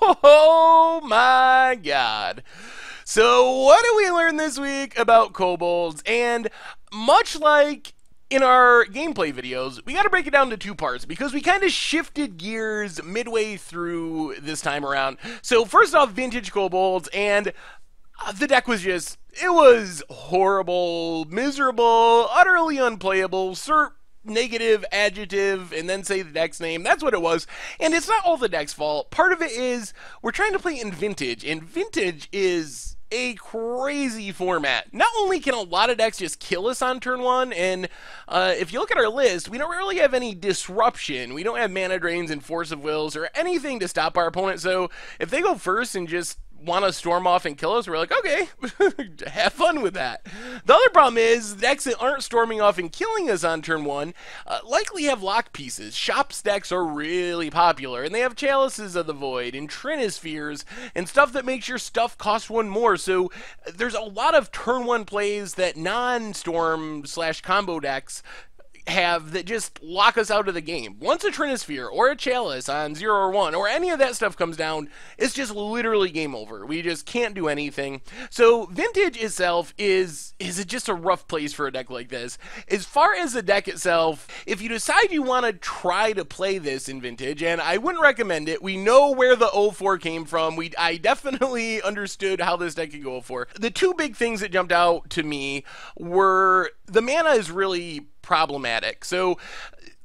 Oh my god. So what did we learn this week about kobolds? And much like in our gameplay videos, we got to break it down to two parts because we kind of shifted gears midway through this time around. So first off, vintage kobolds, and the deck was just, it was horrible, miserable, utterly unplayable, negative adjective and then say the deck's name. That's what it was. And it's not all the deck's fault. Part of it is we're trying to play in vintage, and vintage is a crazy format. Not only can a lot of decks just kill us on turn one, and if you look at our list, we don't really have any disruption. We don't have mana drains and force of wills or anything to stop our opponent. So if they go first and just want to storm off and kill us, we're like, okay, have fun with that. The other problem is decks that aren't storming off and killing us on turn one likely have lock pieces. Shops decks are really popular, and they have Chalices of the Void and Trinispheres and stuff that makes your stuff cost one more. So there's a lot of turn one plays that non-storm / combo decks have that just lock us out of the game. Once a Trinisphere or a Chalice on 0 or 1 or any of that stuff comes down, it's just literally game over. We just can't do anything. So vintage itself is just a rough place for a deck like this. As far as the deck itself, if you decide you want to try to play this in vintage, and I wouldn't recommend it, we know where the 0-4 came from. I definitely understood how this deck could go 0-4. The two big things that jumped out to me were the mana is really problematic. So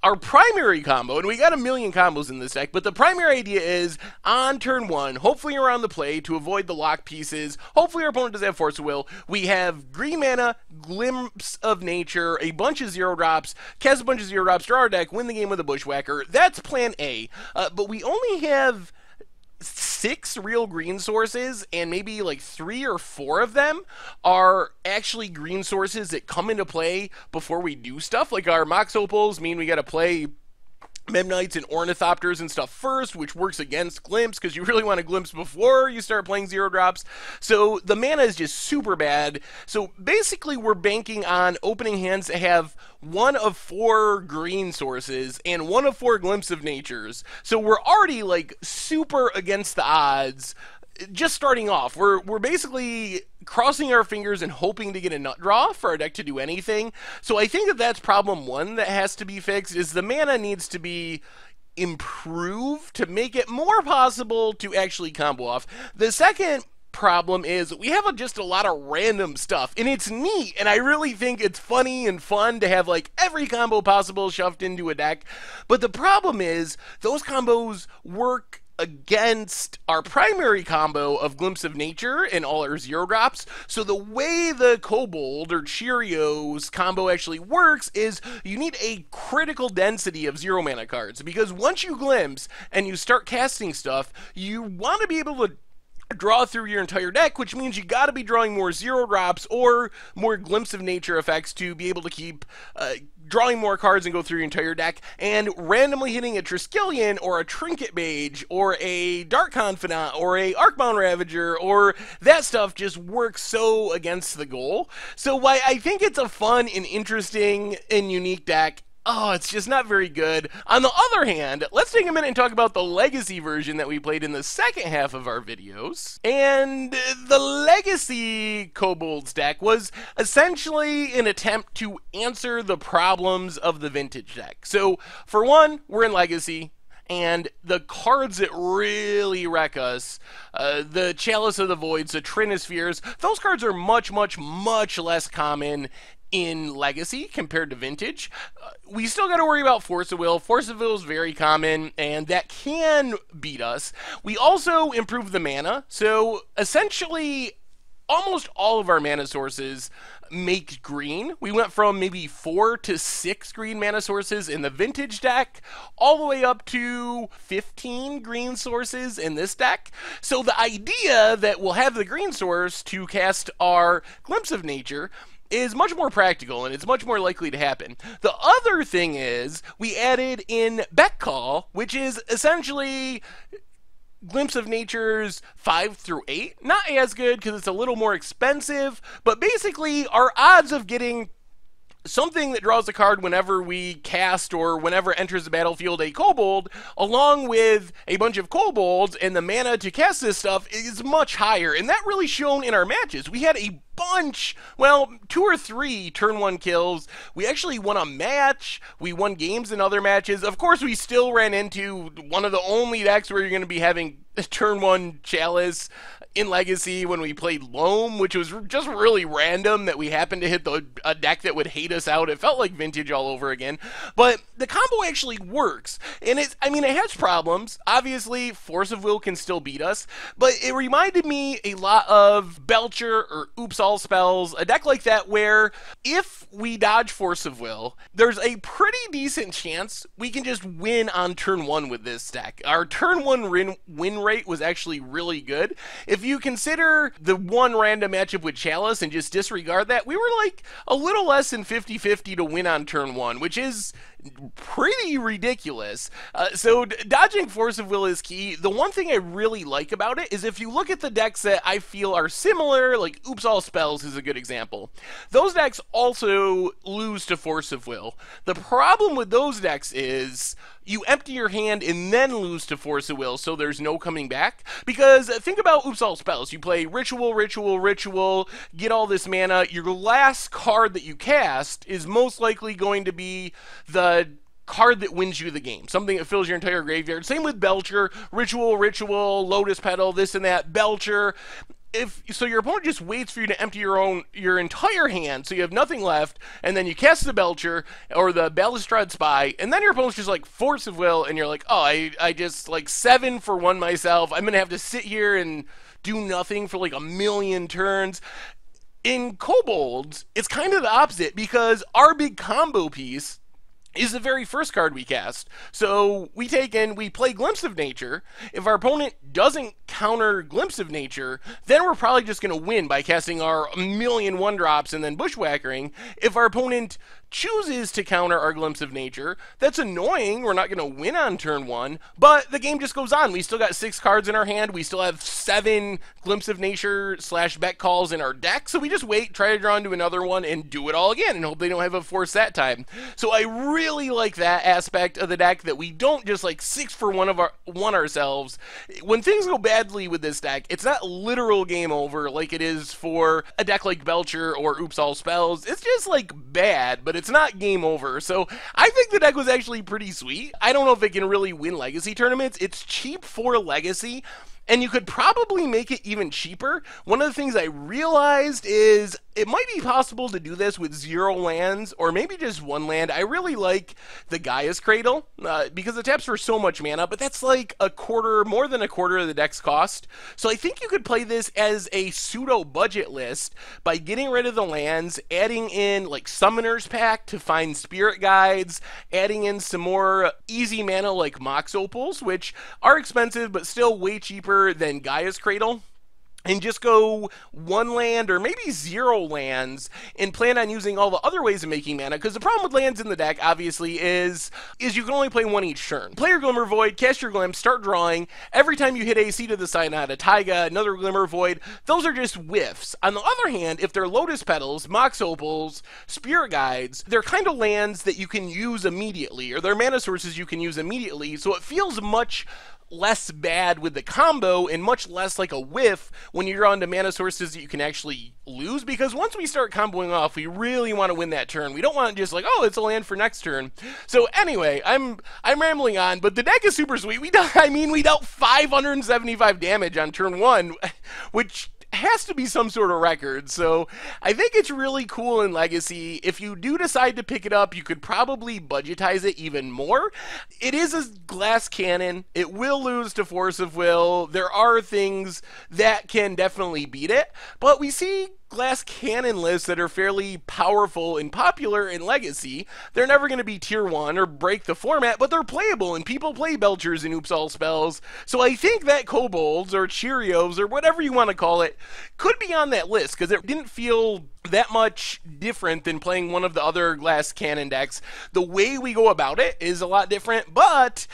our primary combo, and we got a million combos in this deck, but the primary idea is on turn one, hopefully around the play to avoid the lock pieces, hopefully our opponent doesn't have Force of Will, we have green mana, Glimpse of Nature, a bunch of 0-drops, cast a bunch of 0-drops, draw our deck, win the game with a Bushwhacker. That's plan A, but we only have 6 real green sources, and maybe like 3 or 4 of them are actually green sources that come into play before we do stuff. Like our Mox Opals mean we gotta play Memnites and Ornithopters and stuff first, which works against Glimpse because you really want to Glimpse before you start playing 0-drops. So the mana is just super bad. So basically we're banking on opening hands that have 1 of 4 green sources and 1 of 4 Glimpse of Natures. So we're already like super against the odds. Just starting off, we're basically crossing our fingers and hoping to get a nut draw for our deck to do anything. So I think that that's problem one that has to be fixed, is the mana needs to be improved to make it more possible to actually combo off. The second problem is we have just a lot of random stuff, and it's neat, and I really think it's funny and fun to have like every combo possible shoved into a deck. But the problem is those combos work against our primary combo of Glimpse of Nature and all our 0-drops. So the way the Kobold or Cheerios combo actually works is you need a critical density of 0 mana cards, because once you Glimpse and you start casting stuff, you want to be able to draw through your entire deck, which means you got to be drawing more 0-drops or more Glimpse of Nature effects to be able to keep drawing more cards and go through your entire deck. And randomly hitting a Triskelion or a Trinket Mage or a Dark Confidant or a Arcbound Ravager or that stuff just works so against the goal. So why I think it's a fun and interesting and unique deck, it's just not very good. On the other hand, let's take a minute and talk about the Legacy version that we played in the second half of our videos. And the Legacy Kobolds deck was essentially an attempt to answer the problems of the Vintage deck. So, for one, we're in Legacy, and the cards that really wreck us, the Chalice of the Voids, the Trinispheres, those cards are much, much, much less common in Legacy compared to Vintage. We still got to worry about Force of Will. Force of Will is very common, and that can beat us. We also improved the mana, so essentially almost all of our mana sources make green. We went from maybe 4 to 6 green mana sources in the Vintage deck, all the way up to 15 green sources in this deck. So the idea that we'll have the green source to cast our Glimpse of Nature is much more practical, and it's much more likely to happen. The other thing is we added in Beck Call, which is essentially Glimpse of Nature's 5 through 8. Not as good because it's a little more expensive, but basically our odds of getting something that draws a card whenever we cast or whenever enters the battlefield a kobold, along with a bunch of kobolds, and the mana to cast this stuff is much higher, and that really shone in our matches. We had a bunch, well, 2 or 3 turn 1 kills. We actually won a match. We won games in other matches. Of course, we still ran into one of the only decks where you're going to be having turn 1 Chalice in Legacy when we played Loam, which was just really random that we happened to hit a deck that would hate us out. It felt like Vintage all over again. But the combo actually works. And it has problems. Obviously, Force of Will can still beat us. But it reminded me a lot of Belcher or Oops All Spells, a deck like that where if we dodge Force of Will, there's a pretty decent chance we can just win on turn 1 with this deck. Our turn 1 win rate was actually really good. If you consider the one random matchup with Chalice and just disregard that, we were like a little less than 50-50 to win on turn 1, which is pretty ridiculous. So dodging Force of Will is key. The one thing I really like about it is if you look at the decks that I feel are similar, like Oops All Spells is a good example. Those decks also lose to Force of Will. The problem with those decks is you empty your hand and then lose to Force of Will, so there's no coming back. Because think about Oops All Spells. You play Ritual, Ritual, Ritual, get all this mana. Your last card that you cast is most likely going to be the card that wins you the game, something that fills your entire graveyard. Same with Belcher, Ritual, Ritual, Lotus Petal, this and that, Belcher. So your opponent just waits for you to empty your entire hand, so you have nothing left, and then you cast the Belcher or the Balustrade Spy, and then your opponent's just like Force of Will, and you're like, oh, I just like 7 for 1 myself. I'm gonna have to sit here and do nothing for like a million turns. In Kobolds, it's kind of the opposite, because our big combo piece is the very first card we cast. So we play Glimpse of Nature. If our opponent doesn't counter Glimpse of Nature, then we're probably just going to win by casting our million 1-drops and then Bushwhackering. If our opponent chooses to counter our Glimpse of Nature, that's annoying. We're not going to win on turn 1, but the game just goes on. We still got 6 cards in our hand. We still have 7 Glimpse of Nature / Bet Calls in our deck, so we just wait, try to draw into another one, and do it all again, and hope they don't have a force that time. So I really like that aspect of the deck, that we don't just like 6 for 1 ourselves. When things go badly with this deck, it's not literal game over like it is for a deck like Belcher or Oops All Spells. It's just like bad, but it's not game over. So I think the deck was actually pretty sweet. I don't know if it can really win Legacy tournaments. It's cheap for Legacy, and you could probably make it even cheaper. One of the things I realized is it might be possible to do this with 0 lands, or maybe just 1 land. I really like the Gaia's Cradle, because it taps for so much mana, but that's like more than a quarter of the deck's cost. So I think you could play this as a pseudo-budget list by getting rid of the lands, adding in like Summoner's Pact to find Spirit Guides, adding in some more easy mana like Mox Opals, which are expensive but still way cheaper than Gaia's Cradle, and just go 1 land or maybe 0 lands and plan on using all the other ways of making mana. Because the problem with lands in the deck, obviously, is you can only play 1 each turn. Play your Glimmer Void, cast your Glimpse, start drawing. Every time you hit a Seat of the Synod, a Taiga, another Glimmer Void, those are just whiffs. On the other hand, if they're Lotus Petals, Mox Opals, Spirit Guides, they're kind of lands that you can use immediately, or they're mana sources you can use immediately, so it feels much less bad with the combo and much less like a whiff when you're on to mana sources that you can actually lose, because once we start comboing off, we really want to win that turn. We don't want to just like, oh, it's a land for next turn. So anyway, I'm rambling on, but the deck is super sweet. We dealt 575 damage on turn 1, which has to be some sort of record. So I think it's really cool in Legacy. If you do decide to pick it up, you could probably budgetize it even more. It is a glass cannon. It will lose to Force of Will. There are things that can definitely beat it, but we see glass cannon lists that are fairly powerful and popular in Legacy. They're never going to be tier 1 or break the format, but they're playable, and people play Belchers and Oops All Spells. So I think that Kobolds or Cheerios or whatever you want to call it could be on that list, because it didn't feel that much different than playing one of the other glass cannon decks. The way we go about it is a lot different, but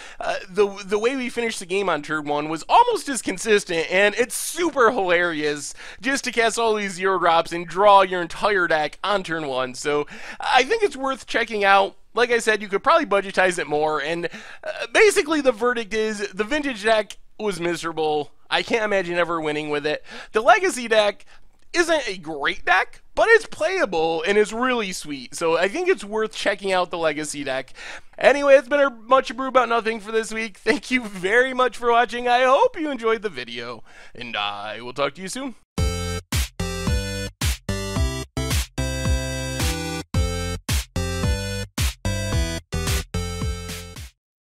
the way we finished the game on turn 1 was almost as consistent, and it's super hilarious just to cast all these 0-drops and draw your entire deck on turn 1. So I think it's worth checking out. Like I said, you could probably budgetize it more, and basically the verdict is the vintage deck was miserable. I can't imagine ever winning with it. The legacy deck isn't a great deck, but it's playable and is really sweet. So I think it's worth checking out the legacy deck. Anyway, it's been a Much Abrew About Nothing for this week. Thank you very much for watching. I hope you enjoyed the video, and I will talk to you soon.